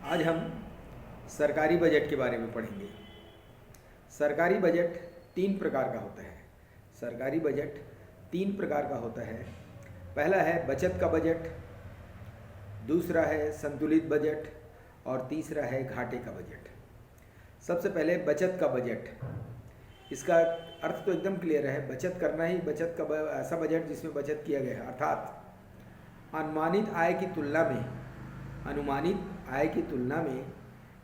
आज हम सरकारी बजट के बारे में पढ़ेंगे। सरकारी बजट तीन प्रकार का होता है। सरकारी बजट तीन प्रकार का होता है। पहला है बचत का बजट, दूसरा है संतुलित बजट और तीसरा है घाटे का बजट। सबसे पहले बचत का बजट। इसका अर्थ तो एकदम क्लियर है, बचत करना ही बचत का ऐसा बजट जिसमें बचत किया गया है, अर्थात अनुमानित आय की तुलना में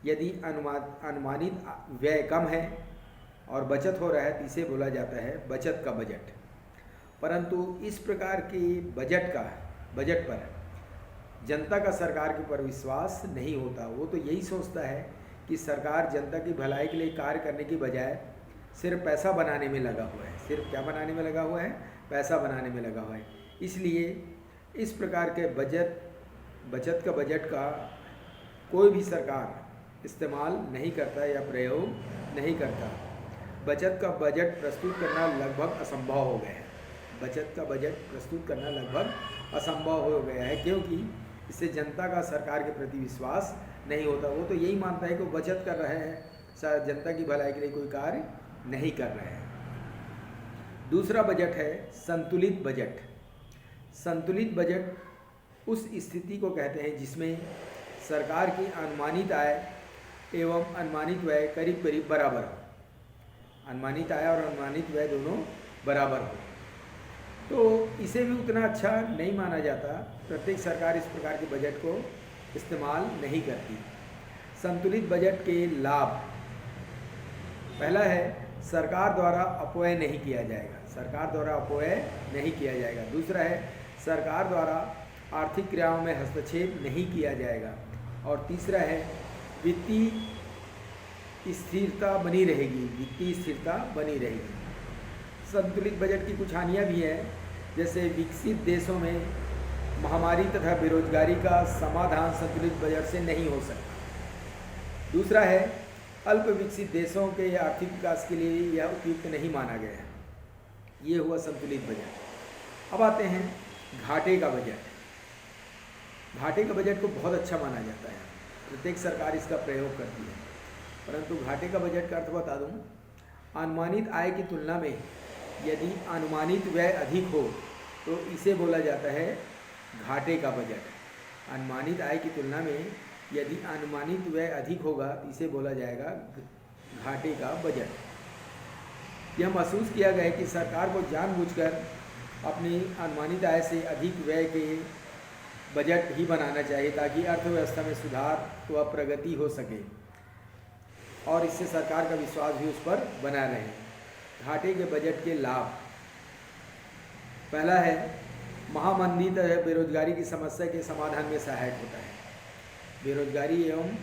यदि अनुमानित व्यय कम है और बचत हो रहा है तो इसे बोला जाता है बचत का बजट। परंतु इस प्रकार के बजट पर जनता का सरकार के ऊपर विश्वास नहीं होता। वो तो यही सोचता है कि सरकार जनता की भलाई के लिए कार्य करने की बजाय सिर्फ पैसा बनाने में लगा हुआ है। सिर्फ क्या बनाने में लगा हुआ है? पैसा बनाने में लगा हुआ है। इसलिए इस प्रकार के बचत का बजट का कोई भी सरकार इस्तेमाल नहीं करता या प्रयोग नहीं करता। बचत का बजट प्रस्तुत करना लगभग असंभव हो गया है। बचत का बजट प्रस्तुत करना लगभग असंभव हो गया है, क्योंकि इससे जनता का सरकार के प्रति विश्वास नहीं होता। वो तो यही मानता है कि वो बचत कर रहे हैं, जनता की भलाई के लिए कोई कार्य नहीं कर रहे हैं। दूसरा बजट है संतुलित बजट। संतुलित बजट उस स्थिति को कहते हैं जिसमें सरकार की अनुमानित आय एवं अनुमानित व्यय करीब करीब बराबर हो। अनुमानित आय और अनुमानित व्यय दोनों बराबर हो, तो इसे भी उतना अच्छा नहीं माना जाता। प्रत्येक सरकार इस प्रकार के बजट को इस्तेमाल नहीं करती। संतुलित बजट के लाभ, पहला है सरकार द्वारा अपव्यय नहीं किया जाएगा। सरकार द्वारा अपव्यय नहीं किया जाएगा। दूसरा है सरकार द्वारा आर्थिक क्रियाओं में हस्तक्षेप नहीं किया जाएगा। और तीसरा है वित्तीय स्थिरता बनी रहेगी। संतुलित बजट की कुछ हानियाँ भी हैं, जैसे विकसित देशों में महामारी तथा बेरोजगारी का समाधान संतुलित बजट से नहीं हो सकता। दूसरा है अल्प विकसित देशों के आर्थिक विकास के लिए यह उपयुक्त नहीं माना गया है। ये हुआ संतुलित बजट। अब आते हैं घाटे का बजट। घाटे का बजट को बहुत अच्छा माना जाता है, प्रत्येक सरकार इसका प्रयोग करती है। परंतु घाटे का बजट का अर्थ बता दूं, अनुमानित आय की तुलना में यदि अनुमानित व्यय अधिक हो तो इसे बोला जाता है घाटे का बजट। अनुमानित आय की तुलना में यदि अनुमानित व्यय अधिक होगा तो इसे बोला जाएगा घाटे का बजट। यह महसूस किया गया है कि सरकार को जानबूझकर अपनी अनुमानित आय से अधिक व्यय के बजट ही बनाना चाहिए, ताकि अर्थव्यवस्था में सुधार व प्रगति हो सके और इससे सरकार का विश्वास भी उस पर बना रहे। घाटे के बजट के लाभ, पहला है महामंदी तथा बेरोजगारी की समस्या के समाधान में सहायक होता है। बेरोजगारी एवं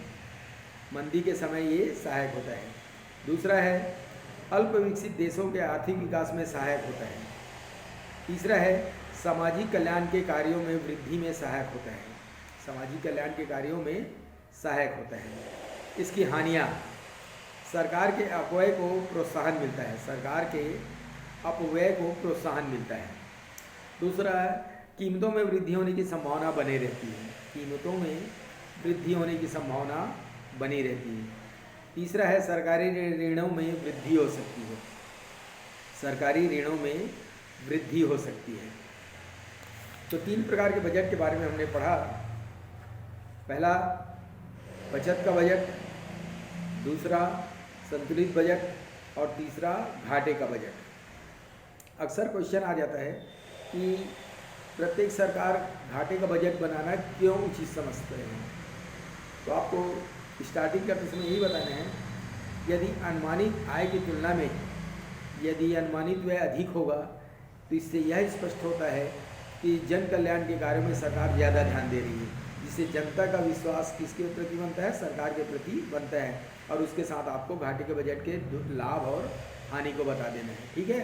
मंदी के समय ये सहायक होता है। दूसरा है अल्प विकसित देशों के आर्थिक विकास में सहायक होता है। तीसरा है सामाजिक कल्याण के कार्यों में वृद्धि में सहायक होता है। सामाजिक कल्याण के कार्यों में सहायक होता है। इसकी हानियाँ, सरकार के अपव्यय को प्रोत्साहन मिलता है। सरकार के अपव्यय को प्रोत्साहन मिलता है। दूसरा है कीमतों में वृद्धि होने की संभावना बनी रहती है। कीमतों में वृद्धि होने की संभावना बनी रहती है। तीसरा है सरकारी ऋणों में वृद्धि हो सकती है। सरकारी ऋणों में वृद्धि हो सकती है। तो तीन प्रकार के बजट के बारे में हमने पढ़ा। पहला बचत का बजट, दूसरा संतुलित बजट और तीसरा घाटे का बजट। अक्सर क्वेश्चन आ जाता है कि प्रत्येक सरकार घाटे का बजट बनाना क्यों उचित समझते हैं। तो आपको स्टार्टिंग करते समय यही बताना है, यदि अनुमानित आय की तुलना में यदि अनुमानित व्यय अधिक होगा तो इससे यह स्पष्ट होता है कि जन कल्याण के कार्यों में सरकार ज़्यादा ध्यान दे रही है, जिससे जनता का विश्वास किसके प्रति बनता है? सरकार के प्रति बनता है। और उसके साथ आपको घाटे के बजट के लाभ और हानि को बता देना है। ठीक है।